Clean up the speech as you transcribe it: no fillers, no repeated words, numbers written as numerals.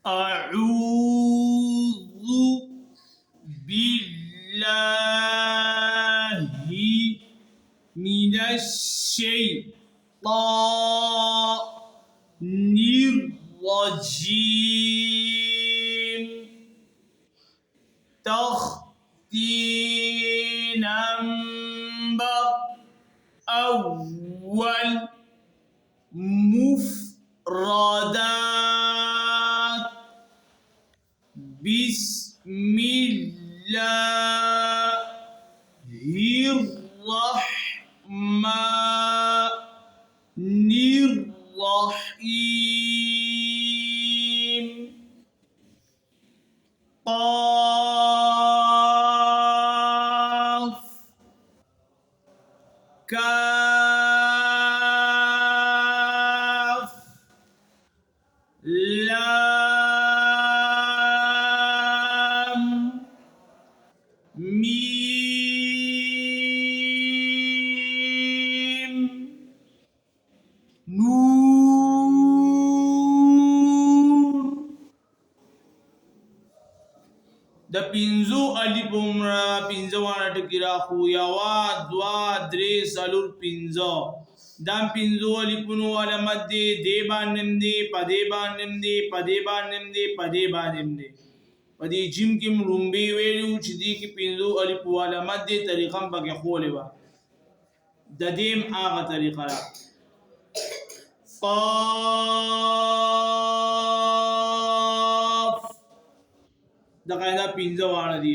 أعوذ بالله من الشيطان الرجيم. تختي نمبر أول مفردات. بسم الله الرحمن الرحيم. قاف كاف لام ميم نون. د پنځو الفو را پنځه وانه ټکي راخو یوا دوا درې څلور پنځه. دا پنځو الفونو علامت دی دې باندې دی پدې باندې دی پدې باندې دی پدې باندې دی. پدې جیم کې لومبي ویلو چې دې کې پنځو الفو علامت دی طریقه هم پکې خولې وه. د دې هغه طریقه ده. قاف د قاعده پنځه واړه دي.